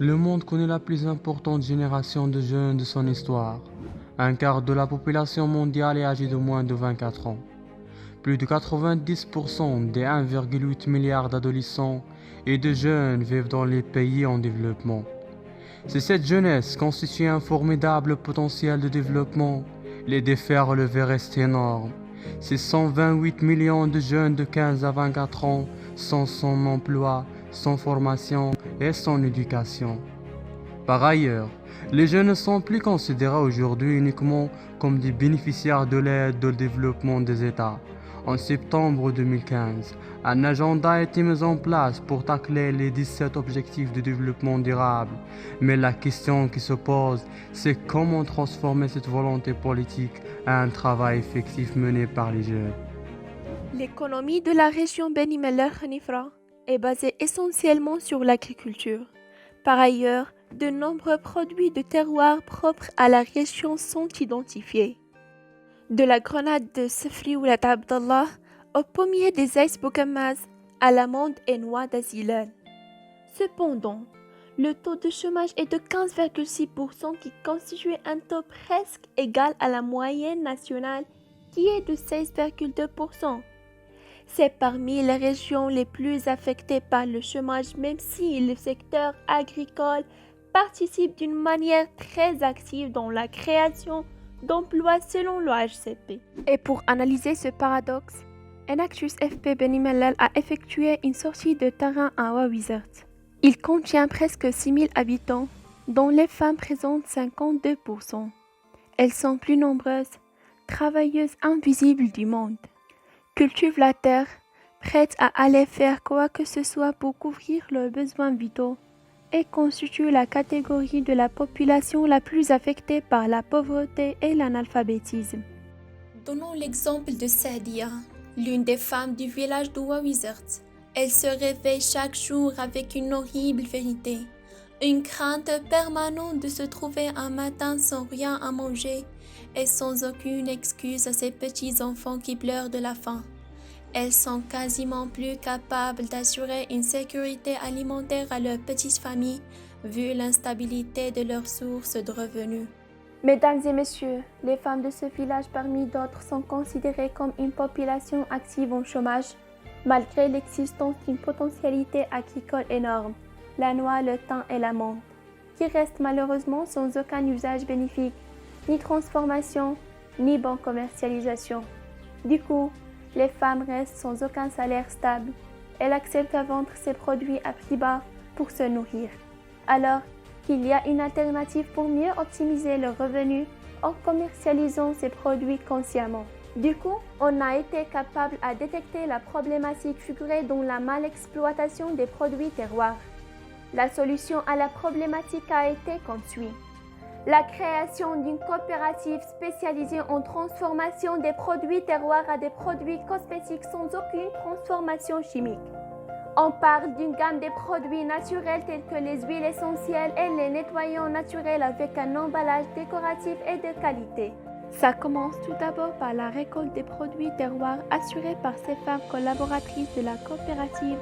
Le monde connaît la plus importante génération de jeunes de son histoire. Un quart de la population mondiale est âgée de moins de 24 ans. Plus de 90% des 1,8 milliard d'adolescents et de jeunes vivent dans les pays en développement. Si cette jeunesse constitue un formidable potentiel de développement, les défis à relever restent énormes. Ces 128 millions de jeunes de 15 à 24 ans sont sans emploi, sans formation et sans éducation. Par ailleurs, les jeunes ne sont plus considérés aujourd'hui uniquement comme des bénéficiaires de l'aide au développement des États. En septembre 2015, un agenda a été mis en place pour tacler les 17 objectifs de développement durable. Mais la question qui se pose, c'est comment transformer cette volonté politique en un travail effectif mené par les jeunes. L'économie de la région Beni Mellal-Khenifra est basée essentiellement sur l'agriculture. Par ailleurs, de nombreux produits de terroir propres à la région sont identifiés. De la grenade de Sefri Oulat Abdallah au pommier des Aïs Bougamaz à l'amande et noix d'Azilan. Cependant, le taux de chômage est de 15,6% qui constitue un taux presque égal à la moyenne nationale qui est de 16,2%. C'est parmi les régions les plus affectées par le chômage, même si le secteur agricole participe d'une manière très active dans la création d'emplois selon l'OHCP. Et pour analyser ce paradoxe, Enactus FP Beni Mellal a effectué une sortie de terrain à Ouawizert. Il contient presque 6000 habitants, dont les femmes présentent 52%. Elles sont plus nombreuses, travailleuses invisibles du monde. Cultivent la terre, prêtes à aller faire quoi que ce soit pour couvrir leurs besoins vitaux et constituent la catégorie de la population la plus affectée par la pauvreté et l'analphabétisme. Donnons l'exemple de Sadia, l'une des femmes du village de Ouawizert. Elle se réveille chaque jour avec une horrible vérité, une crainte permanente de se trouver un matin sans rien à manger et sans aucune excuse à ses petits-enfants qui pleurent de la faim. Elles sont quasiment plus capables d'assurer une sécurité alimentaire à leurs petites familles, vu l'instabilité de leurs sources de revenus. Mesdames et messieurs, les femmes de ce village parmi d'autres sont considérées comme une population active en chômage, malgré l'existence d'une potentialité agricole énorme, la noix, le thym et l'amande, qui restent malheureusement sans aucun usage bénéfique, ni transformation, ni bonne commercialisation. Du coup, les femmes restent sans aucun salaire stable. Elles acceptent à vendre ces produits à prix bas pour se nourrir. Alors qu'il y a une alternative pour mieux optimiser leurs revenus en commercialisant ces produits consciemment. Du coup, on a été capable à détecter la problématique figurée dans la malexploitation des produits terroirs. La solution à la problématique a été comme suit. La création d'une coopérative spécialisée en transformation des produits terroirs à des produits cosmétiques sans aucune transformation chimique. On parle d'une gamme de produits naturels tels que les huiles essentielles et les nettoyants naturels avec un emballage décoratif et de qualité. Ça commence tout d'abord par la récolte des produits terroirs assurée par ces femmes collaboratrices de la coopérative,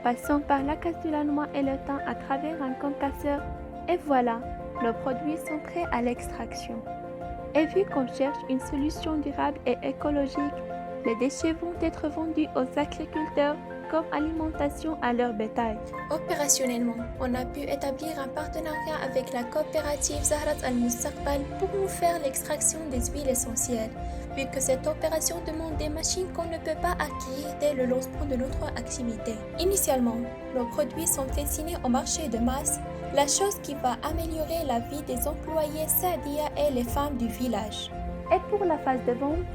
passant par la casse de la noix et le thym à travers un concasseur, et voilà, nos produits sont prêts à l'extraction. Et vu qu'on cherche une solution durable et écologique, les déchets vont être vendus aux agriculteurs comme alimentation à leur bétail. Opérationnellement, on a pu établir un partenariat avec la coopérative Zahrat Al-Mustaqbal pour nous faire l'extraction des huiles essentielles, vu que cette opération demande des machines qu'on ne peut pas acquérir dès le lancement de notre activité. Initialement, nos produits sont destinés au marché de masse, la chose qui va améliorer la vie des employés Sadia et les femmes du village. Et pour la phase de vente,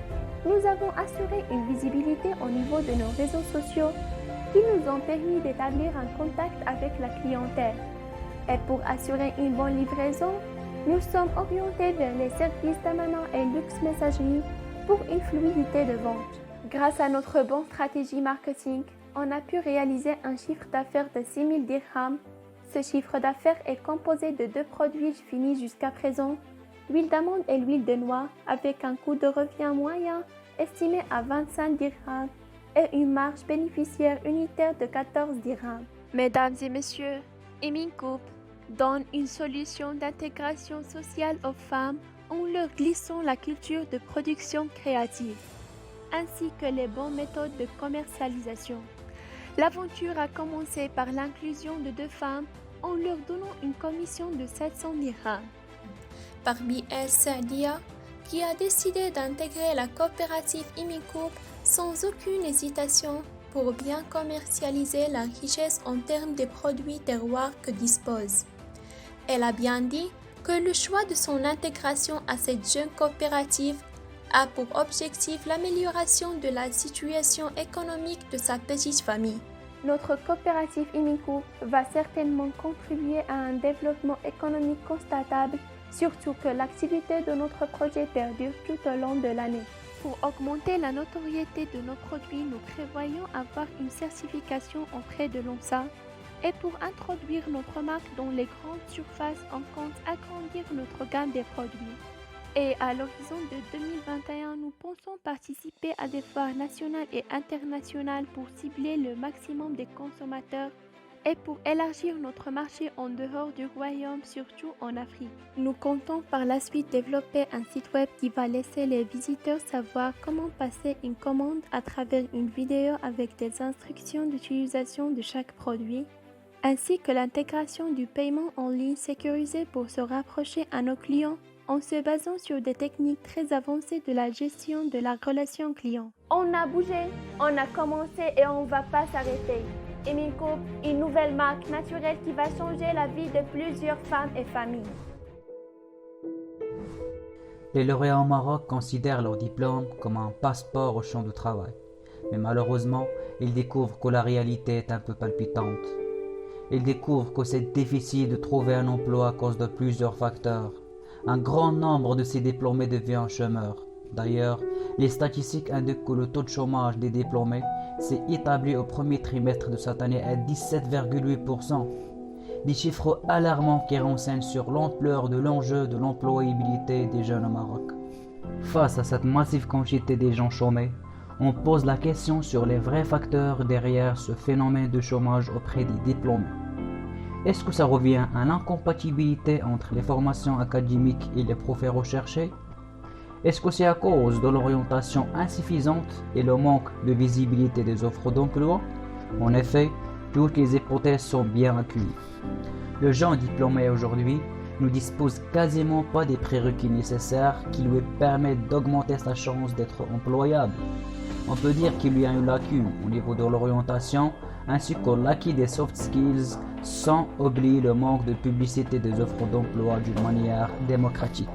nous avons assuré une visibilité au niveau de nos réseaux sociaux qui nous ont permis d'établir un contact avec la clientèle. Et pour assurer une bonne livraison, nous sommes orientés vers les services d'Amana et Luxe Messagerie pour une fluidité de vente. Grâce à notre bonne stratégie marketing, on a pu réaliser un chiffre d'affaires de 6 000 dirhams. Ce chiffre d'affaires est composé de 2 produits finis jusqu'à présent, l'huile d'amande et l'huile de noix, avec un coût de revient moyen estimé à 25 dirhams et une marge bénéficiaire unitaire de 14 dirhams. Mesdames et messieurs, Emin Coupe, donne une solution d'intégration sociale aux femmes en leur glissant la culture de production créative, ainsi que les bonnes méthodes de commercialisation. L'aventure a commencé par l'inclusion de 2 femmes en leur donnant une commission de 700 dirhams. Parmi elles, Saadia, qui a décidé d'intégrer la coopérative Imicoup sans aucune hésitation pour bien commercialiser la richesse en termes des produits terroirs que dispose. Elle a bien dit que le choix de son intégration à cette jeune coopérative a pour objectif l'amélioration de la situation économique de sa petite famille. Notre coopérative Imicoup va certainement contribuer à un développement économique constatable, surtout que l'activité de notre projet perdure tout au long de l'année. Pour augmenter la notoriété de nos produits, nous prévoyons avoir une certification auprès de l'ONSA et pour introduire notre marque dans les grandes surfaces, on compte agrandir notre gamme de produits. Et à l'horizon de 2021, nous pensons participer à des foires nationales et internationales pour cibler le maximum des consommateurs et pour élargir notre marché en dehors du royaume, surtout en Afrique. Nous comptons par la suite développer un site web qui va laisser les visiteurs savoir comment passer une commande à travers une vidéo avec des instructions d'utilisation de chaque produit, ainsi que l'intégration du paiement en ligne sécurisé pour se rapprocher à nos clients en se basant sur des techniques très avancées de la gestion de la relation client. On a bougé, on a commencé et on ne va pas s'arrêter. Imicoup, une nouvelle marque naturelle qui va changer la vie de plusieurs femmes et familles. Les lauréats au Maroc considèrent leur diplôme comme un passeport au champ de travail. Mais malheureusement, ils découvrent que la réalité est un peu palpitante. Ils découvrent que c'est difficile de trouver un emploi à cause de plusieurs facteurs. Un grand nombre de ces diplômés devient chômeurs. D'ailleurs, les statistiques indiquent que le taux de chômage des diplômés s'est établi au premier trimestre de cette année à 17,8%. Des chiffres alarmants qui renseignent sur l'ampleur de l'enjeu de l'employabilité des jeunes au Maroc. Face à cette massive quantité des gens chômés, on pose la question sur les vrais facteurs derrière ce phénomène de chômage auprès des diplômés. Est-ce que ça revient à l'incompatibilité entre les formations académiques et les profils recherchés? Est-ce que c'est à cause de l'orientation insuffisante et le manque de visibilité des offres d'emploi? En effet, toutes les hypothèses sont bien accueillies. Le jeune diplômé aujourd'hui ne dispose quasiment pas des prérequis nécessaires qui lui permettent d'augmenter sa chance d'être employable. On peut dire qu'il y a une lacune au niveau de l'orientation ainsi que l'acquis des soft skills sans oublier le manque de publicité des offres d'emploi d'une manière démocratique.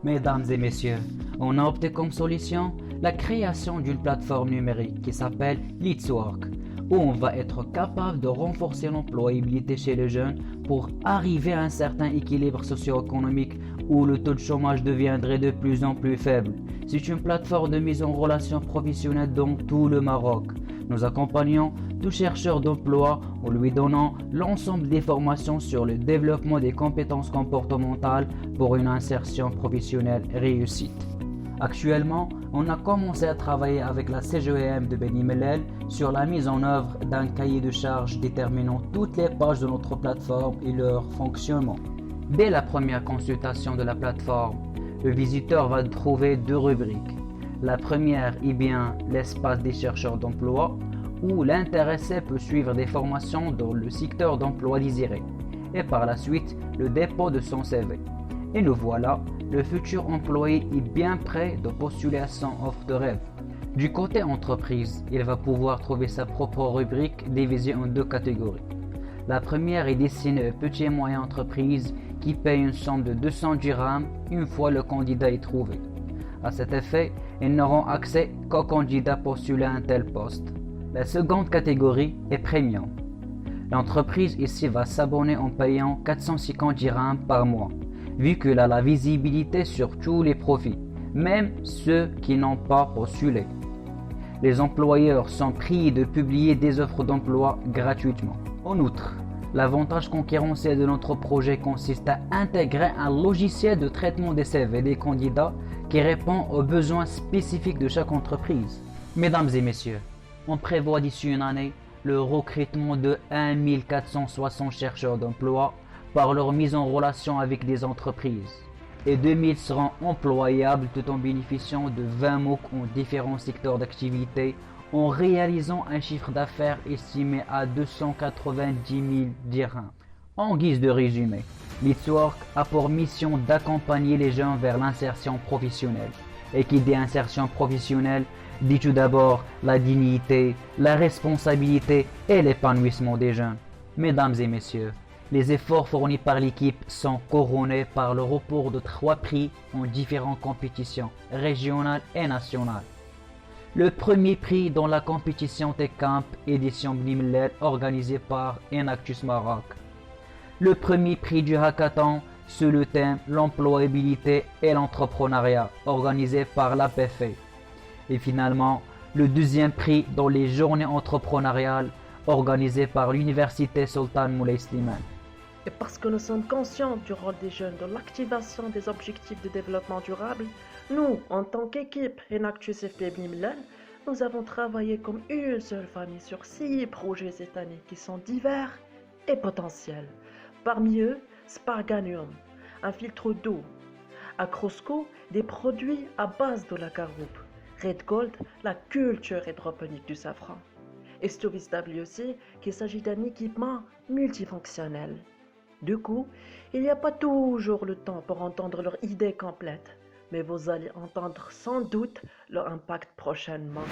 Mesdames et messieurs, on a opté comme solution la création d'une plateforme numérique qui s'appelle Leadswork, où on va être capable de renforcer l'employabilité chez les jeunes pour arriver à un certain équilibre socio-économique où le taux de chômage deviendrait de plus en plus faible. C'est une plateforme de mise en relation professionnelle dans tout le Maroc. Nous accompagnons tout chercheur d'emploi en lui donnant l'ensemble des formations sur le développement des compétences comportementales pour une insertion professionnelle réussie. Actuellement, on a commencé à travailler avec la CGEM de Beni Mellel sur la mise en œuvre d'un cahier de charges déterminant toutes les pages de notre plateforme et leur fonctionnement. Dès la première consultation de la plateforme, le visiteur va trouver 2 rubriques. La première est bien l'espace des chercheurs d'emploi, où l'intéressé peut suivre des formations dans le secteur d'emploi désiré, et par la suite le dépôt de son CV. Et nous voilà, le futur employé est bien prêt de postuler à son offre de rêve. Du côté entreprise, il va pouvoir trouver sa propre rubrique divisée en 2 catégories. La première est destinée aux petites et moyennes entreprises qui payent une somme de 200 dirhams une fois le candidat est trouvé. À cet effet, ils n'auront accès qu'aux candidats postulés à un tel poste. La seconde catégorie est premium. L'entreprise ici va s'abonner en payant 450 dirhams par mois, vu qu'elle a la visibilité sur tous les profils, même ceux qui n'ont pas postulé. Les employeurs sont priés de publier des offres d'emploi gratuitement. En outre, l'avantage concurrentiel de notre projet consiste à intégrer un logiciel de traitement des CV des candidats qui répond aux besoins spécifiques de chaque entreprise. Mesdames et messieurs, on prévoit d'ici une année le recrutement de 1460 chercheurs d'emploi par leur mise en relation avec des entreprises. Et 2000 seront employables tout en bénéficiant de 20 MOOC en différents secteurs d'activité en réalisant un chiffre d'affaires estimé à 290 000 dirhams. En guise de résumé, Leadswork a pour mission d'accompagner les jeunes vers l'insertion professionnelle. Et qui dit insertion professionnelle dit tout d'abord la dignité, la responsabilité et l'épanouissement des jeunes. Mesdames et messieurs, les efforts fournis par l'équipe sont couronnés par le report de 3 prix en différentes compétitions régionales et nationales. Le premier prix dans la compétition TechCamp édition Bni Mellal organisée par Enactus Maroc. Le premier prix du hackathon sous le thème l'employabilité et l'entrepreneuriat organisé par l'APF. Et finalement, le deuxième prix dans les journées entrepreneuriales organisées par l'Université Sultan Moulay Slimane. Et parce que nous sommes conscients du rôle des jeunes dans l'activation des objectifs de développement durable, nous, en tant qu'équipe Enactus FP Bni Mellal, nous avons travaillé comme une seule famille sur 6 projets cette année qui sont divers et potentiels. Parmi eux, Sparganium, un filtre d'eau. Acrosco, des produits à base de la caroube. Red Gold, la culture hydroponique du safran. Et Stovis WC, qu'il s'agit d'un équipement multifonctionnel. Du coup, il n'y a pas toujours le temps pour entendre leur idée complète, mais vous allez entendre sans doute leur impact prochainement.